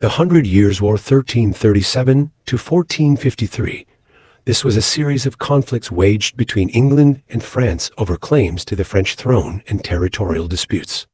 The Hundred Years' War 1337 to 1453. This was a series of conflicts waged between England and France over claims to the French throne and territorial disputes.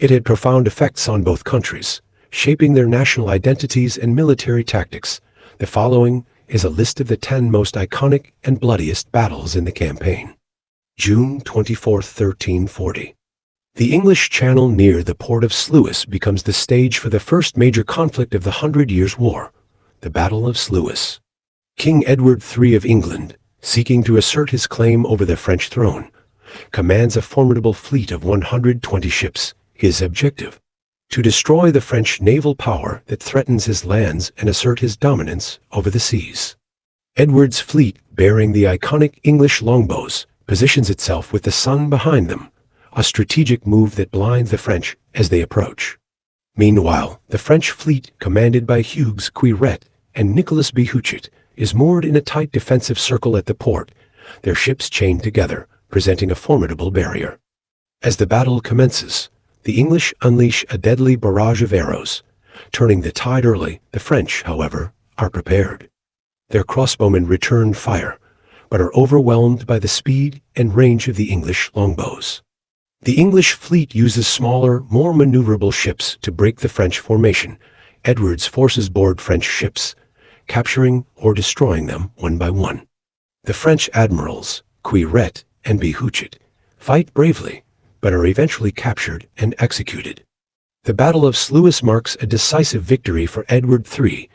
It had profound effects on both countries, shaping their national identities and military tactics. The following is a list of the 10 most iconic and bloodiest battles in the campaign. June 24, 1340. The English Channel near the port of Sluis becomes the stage for the first major conflict of the Hundred Years' War, the Battle of Sluis. King Edward III of England, seeking to assert his claim over the French throne, commands a formidable fleet of 120 ships. His objective: to destroy the French naval power that threatens his lands and assert his dominance over the seas. Edward's fleet, bearing the iconic English longbows, positions itself with the sun behind them, a strategic move that blinds the French as they approach. Meanwhile, the French fleet, commanded by Hugues Quiret and Nicolas Behuchet, is moored in a tight defensive circle at the port, their ships chained together, presenting a formidable barrier. As the battle commences, the English unleash a deadly barrage of arrows, turning the tide early. The French, however, are prepared. Their crossbowmen return fire, but are overwhelmed by the speed and range of the English longbows. The English fleet uses smaller, more maneuverable ships to break the French formation. Edward's forces board French ships, capturing or destroying them one by one. The French admirals, Quiret and Behuchet, fight bravely, but are eventually captured and executed. The Battle of Sluis marks a decisive victory for Edward III,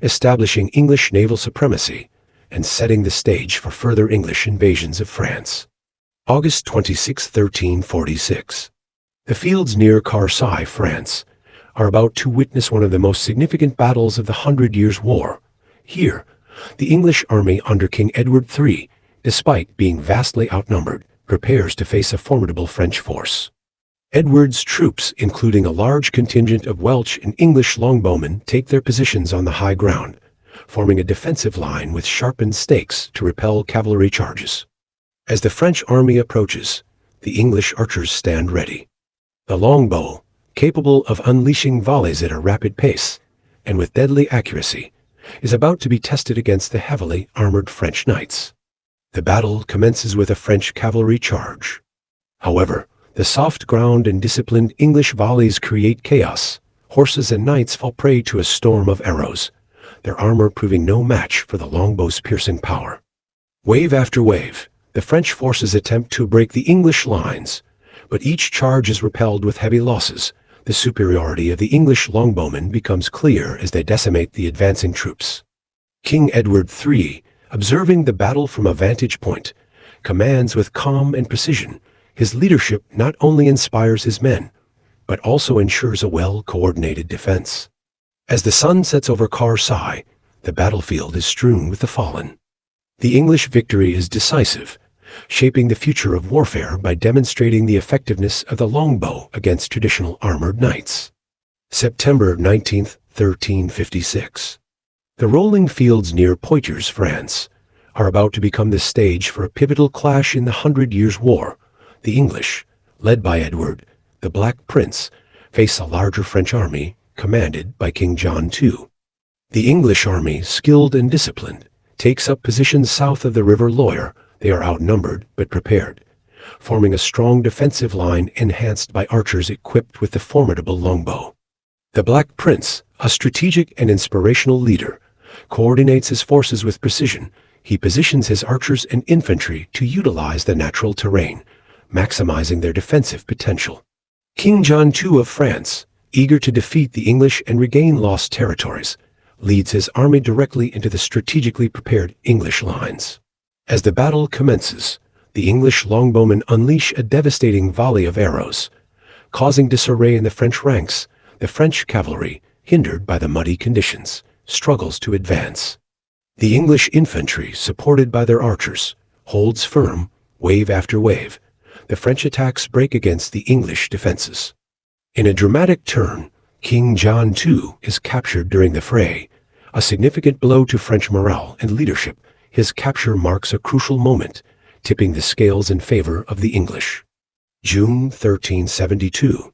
establishing English naval supremacy and setting the stage for further English invasions of France. August 26, 1346. The fields near Carsaille, France, are about to witness one of the most significant battles of the Hundred Years' War. Here, the English army under King Edward III, despite being vastly outnumbered, prepares to face a formidable French force. Edward's troops, including a large contingent of Welsh and English longbowmen, take their positions on the high ground, forming a defensive line with sharpened stakes to repel cavalry charges. As the French army approaches, the English archers stand ready. The longbow, capable of unleashing volleys at a rapid pace and with deadly accuracy, is about to be tested against the heavily armored French knights. The battle commences with a French cavalry charge. However, the soft ground and disciplined English volleys create chaos. Horses and knights fall prey to a storm of arrows, their armor proving no match for the longbow's piercing power. Wave after wave, the French forces attempt to break the English lines, but each charge is repelled with heavy losses. The superiority of the English longbowmen becomes clear as they decimate the advancing troops. King Edward III, observing the battle from a vantage point, commands with calm and precision. His leadership not only inspires his men, but also ensures a well-coordinated defense. As the sun sets over Carsaille, the battlefield is strewn with the fallen. The English victory is decisive, shaping the future of warfare by demonstrating the effectiveness of the longbow against traditional armored knights. September 19, 1356. The rolling fields near Poitiers, France, are about to become the stage for a pivotal clash in the Hundred Years' War. The English, led by Edward, the Black Prince, face a larger French army commanded by King John II. The English army, skilled and disciplined, takes up positions south of the River Loire. They are outnumbered but prepared, forming a strong defensive line enhanced by archers equipped with the formidable longbow. The Black Prince, a strategic and inspirational leader, coordinates his forces with precision. He positions his archers and infantry to utilize the natural terrain, maximizing their defensive potential. King John II of France, eager to defeat the English and regain lost territories, leads his army directly into the strategically prepared English lines. As the battle commences, the English longbowmen unleash a devastating volley of arrows, causing disarray in the French ranks. The French cavalry, hindered by the muddy conditions, struggles to advance. The English infantry, supported by their archers, holds firm, wave after wave. The French attacks break against the English defenses. In a dramatic turn, King John II is captured during the fray, a significant blow to French morale and leadership. His capture marks a crucial moment, tipping the scales in favor of the English. June 1372.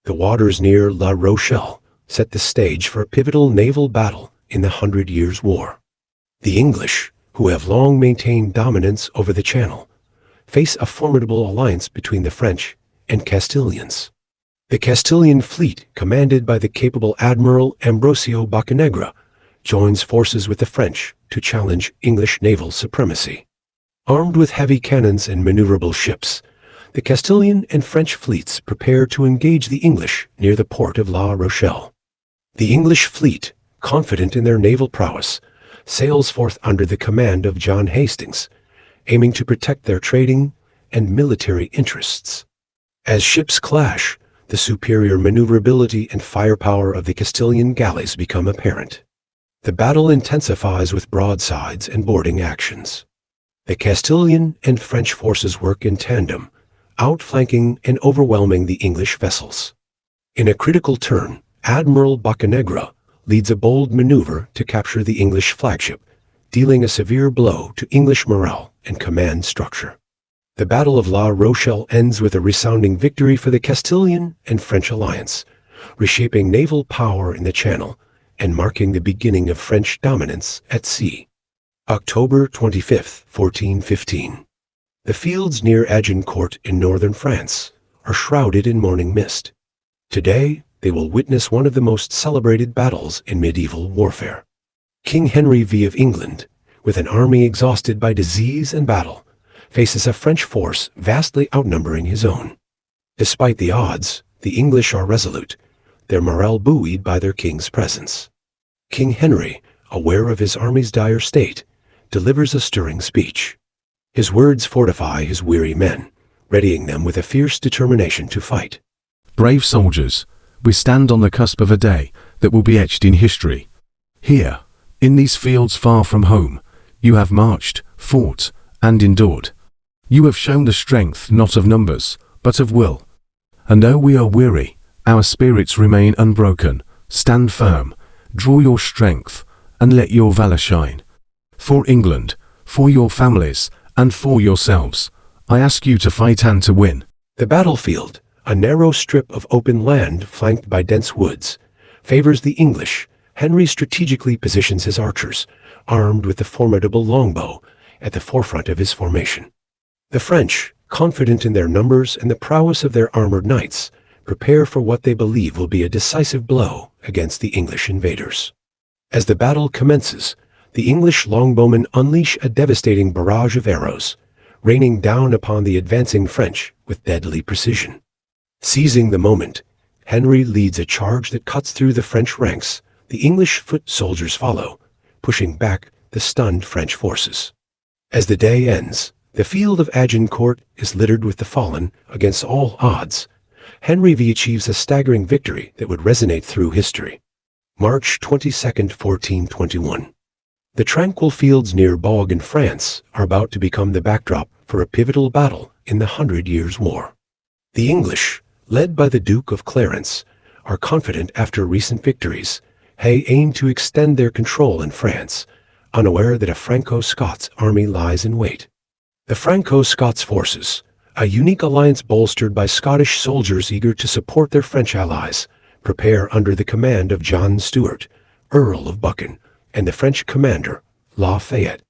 The waters near La Rochelle, set the stage for a pivotal naval battle in the Hundred Years' War. The English, who have long maintained dominance over the Channel, face a formidable alliance between the French and Castilians. The Castilian fleet, commanded by the capable Admiral Ambrosio Boccanegra, joins forces with the French to challenge English naval supremacy. Armed with heavy cannons and maneuverable ships, the Castilian and French fleets prepare to engage the English near the port of La Rochelle. The English fleet, confident in their naval prowess, sails forth under the command of John Hastings, aiming to protect their trading and military interests. As ships clash, the superior maneuverability and firepower of the Castilian galleys become apparent. The battle intensifies with broadsides and boarding actions. The Castilian and French forces work in tandem, outflanking and overwhelming the English vessels. In a critical turn, Admiral Boccanegra leads a bold maneuver to capture the English flagship, dealing a severe blow to English morale and command structure. The Battle of La Rochelle ends with a resounding victory for the Castilian and French alliance, reshaping naval power in the Channel and marking the beginning of French dominance at sea. October 25, 1415. The fields near Agincourt in northern France are shrouded in morning mist. Today, they will witness one of the most celebrated battles in medieval warfare. King Henry V of England, with an army exhausted by disease and battle, faces a French force vastly outnumbering his own. Despite the odds, the English are resolute, their morale buoyed by their king's presence. King Henry, aware of his army's dire state, delivers a stirring speech. His words fortify his weary men, readying them with a fierce determination to fight. Brave soldiers, we stand on the cusp of a day that will be etched in history. Here, in these fields far from home, you have marched, fought, and endured. You have shown the strength not of numbers, but of will. And though we are weary, our spirits remain unbroken. Stand firm, draw your strength, and let your valor shine. For England, for your families, and for yourselves, I ask you to fight and to win. The battlefield, a narrow strip of open land flanked by dense woods, favors the English. Henry strategically positions his archers, armed with the formidable longbow, at the forefront of his formation. The French, confident in their numbers and the prowess of their armored knights, prepare for what they believe will be a decisive blow against the English invaders. As the battle commences, the English longbowmen unleash a devastating barrage of arrows, raining down upon the advancing French with deadly precision. Seizing the moment, Henry leads a charge that cuts through the French ranks. The English foot soldiers follow, pushing back the stunned French forces. As the day ends, the field of Agincourt is littered with the fallen. Against all odds, Henry V achieves a staggering victory that would resonate through history. March 22, 1421. The tranquil fields near Bourg in France are about to become the backdrop for a pivotal battle in the Hundred Years' War. The English, led by the Duke of Clarence, are confident after recent victories. They aim to extend their control in France, unaware that a Franco-Scots army lies in wait. The Franco-Scots forces, a unique alliance bolstered by Scottish soldiers eager to support their French allies, prepare under the command of John Stuart, Earl of Buchan, and the French commander, Lafayette.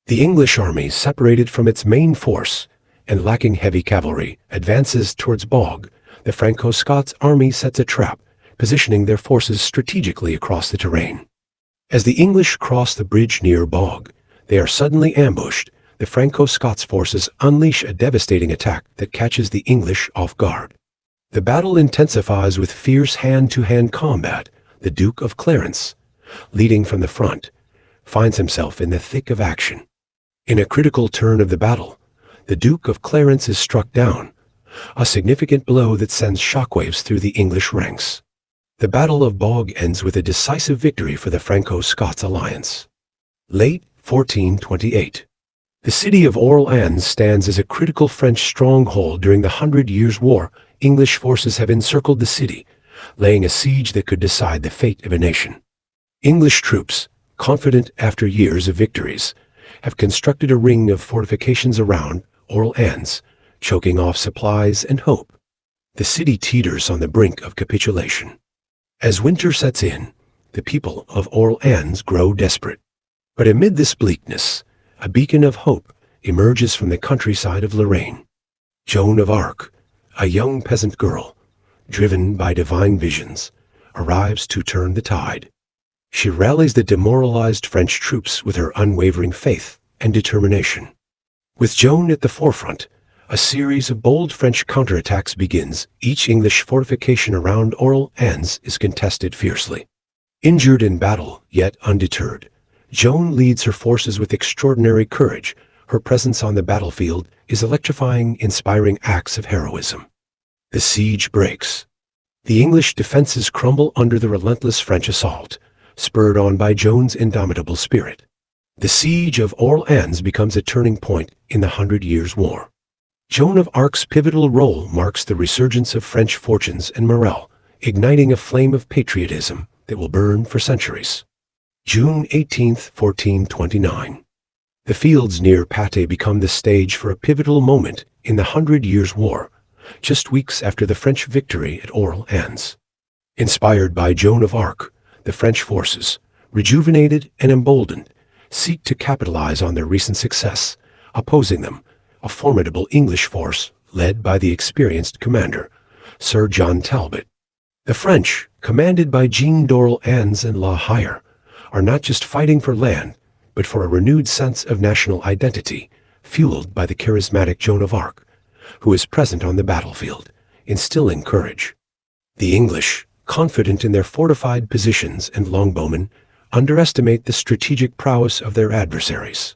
The English army, separated from its main force and lacking heavy cavalry, advances towards Bourg. The Franco-Scots army sets a trap, positioning their forces strategically across the terrain. As the English cross the bridge near Bourg, they are suddenly ambushed. The Franco-Scots forces unleash a devastating attack that catches the English off guard. The battle intensifies with fierce hand-to-hand combat. The Duke of Clarence, leading from the front, finds himself in the thick of action. In a critical turn of the battle, the Duke of Clarence is struck down, a significant blow that sends shockwaves through the English ranks. The Battle of Bourg ends with a decisive victory for the Franco-Scots alliance. Late 1428. The city of Orléans stands as a critical French stronghold during the Hundred Years' War. English forces have encircled the city, laying a siege that could decide the fate of a nation. English troops, confident after years of victories, have constructed a ring of fortifications around Orléans, choking off supplies and hope. The city teeters on the brink of capitulation. As winter sets in, the people of Orleans grow desperate. But amid this bleakness, a beacon of hope emerges from the countryside of Lorraine. Joan of Arc, a young peasant girl, driven by divine visions, arrives to turn the tide. She rallies the demoralized French troops with her unwavering faith and determination. With Joan at the forefront, a series of bold French counterattacks begins. Each English fortification around Orleans is contested fiercely. Injured in battle, yet undeterred, Joan leads her forces with extraordinary courage. Her presence on the battlefield is electrifying, inspiring acts of heroism. The siege breaks. The English defenses crumble under the relentless French assault, spurred on by Joan's indomitable spirit. The siege of Orleans becomes a turning point in the 100 Years' War. Joan of Arc's pivotal role marks the resurgence of French fortunes and morale, igniting a flame of patriotism that will burn for centuries. June 18, 1429. The fields near Patay become the stage for a pivotal moment in the 100 Years' War, just weeks after the French victory at Orleans. Inspired by Joan of Arc, the French forces, rejuvenated and emboldened, seek to capitalize on their recent success. Opposing them, a formidable English force led by the experienced commander, Sir John Talbot. The French, commanded by Jean d'Orleans and La Hire, are not just fighting for land, but for a renewed sense of national identity, fueled by the charismatic Joan of Arc, who is present on the battlefield, instilling courage. The English, confident in their fortified positions and longbowmen, underestimate the strategic prowess of their adversaries.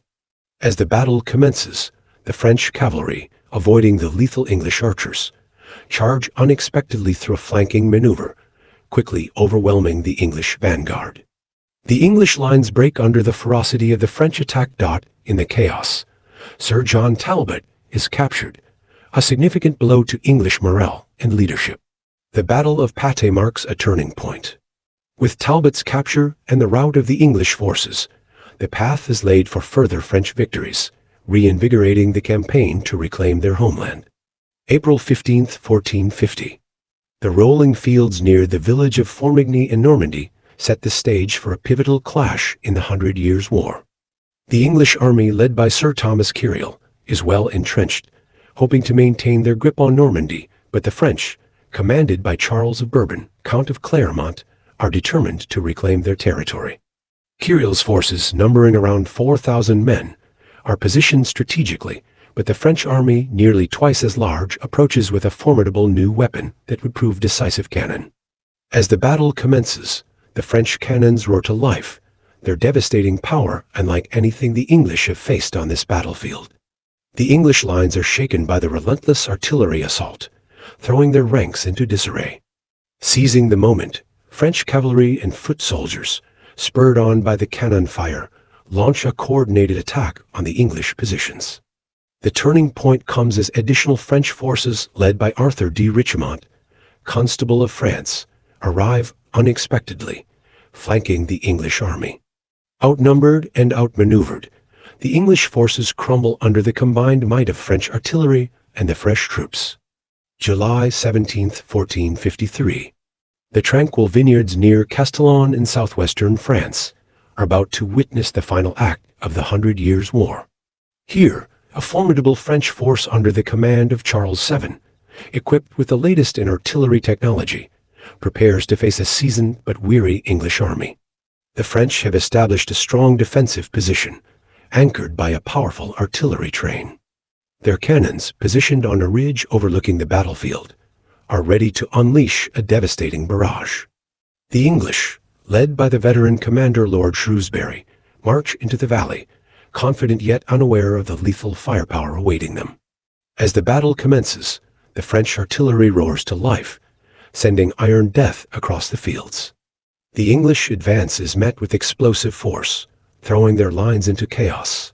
As the battle commences, the French cavalry, avoiding the lethal English archers, charge unexpectedly through a flanking maneuver, quickly overwhelming the English vanguard. The English lines break under the ferocity of the French attack. In the chaos, Sir John Talbot is captured, a significant blow to English morale and leadership. The Battle of Patay marks a turning point. With Talbot's capture and the rout of the English forces, the path is laid for further French victories, reinvigorating the campaign to reclaim their homeland. April 15, 1450. The rolling fields near the village of Formigny in Normandy set the stage for a pivotal clash in the 100 Years' War. The English army, led by Sir Thomas Kyriel, is well entrenched, hoping to maintain their grip on Normandy, but the French, commanded by Charles of Bourbon, Count of Clermont, are determined to reclaim their territory. Kyriel's forces, numbering around 4,000 men, are positioned strategically, but the French army, nearly twice as large, approaches with a formidable new weapon that would prove decisive: cannon. As the battle commences, the French cannons roar to life, their devastating power unlike anything the English have faced on this battlefield. The English lines are shaken by the relentless artillery assault, throwing their ranks into disarray. Seizing the moment, French cavalry and foot soldiers, spurred on by the cannon fire, launch a coordinated attack on the English positions. The turning point comes as additional French forces, led by Arthur de Richemont, Constable of France, arrive unexpectedly, flanking the English army. Outnumbered and outmaneuvered, the English forces crumble under the combined might of French artillery and the fresh troops. July 17, 1453. The tranquil vineyards near Castellon in southwestern France are about to witness the final act of the 100 Years' War. Here, a formidable French force under the command of Charles VII, equipped with the latest in artillery technology, prepares to face a seasoned but weary English army. The French have established a strong defensive position, anchored by a powerful artillery train. Their cannons, positioned on a ridge overlooking the battlefield, are ready to unleash a devastating barrage. The English, led by the veteran commander Lord Shrewsbury, march into the valley, confident yet unaware of the lethal firepower awaiting them. As the battle commences, the French artillery roars to life, sending iron death across the fields. The English advance is met with explosive force, throwing their lines into chaos.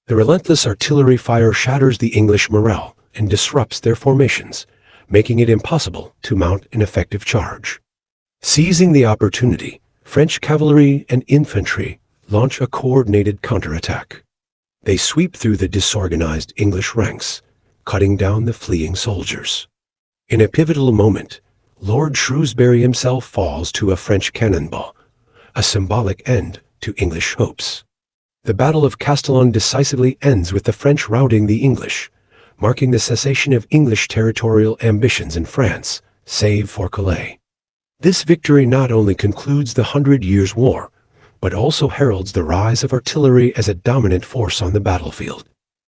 The relentless artillery fire shatters the English morale and disrupts their formations, making it impossible to mount an effective charge. Seizing the opportunity, French cavalry and infantry launch a coordinated counterattack. They sweep through the disorganized English ranks, cutting down the fleeing soldiers. In a pivotal moment, Lord Shrewsbury himself falls to a French cannonball, a symbolic end to English hopes. The Battle of Castellon decisively ends with the French routing the English, marking the cessation of English territorial ambitions in France, save for Calais. This victory not only concludes the 100 Years' War, but also heralds the rise of artillery as a dominant force on the battlefield.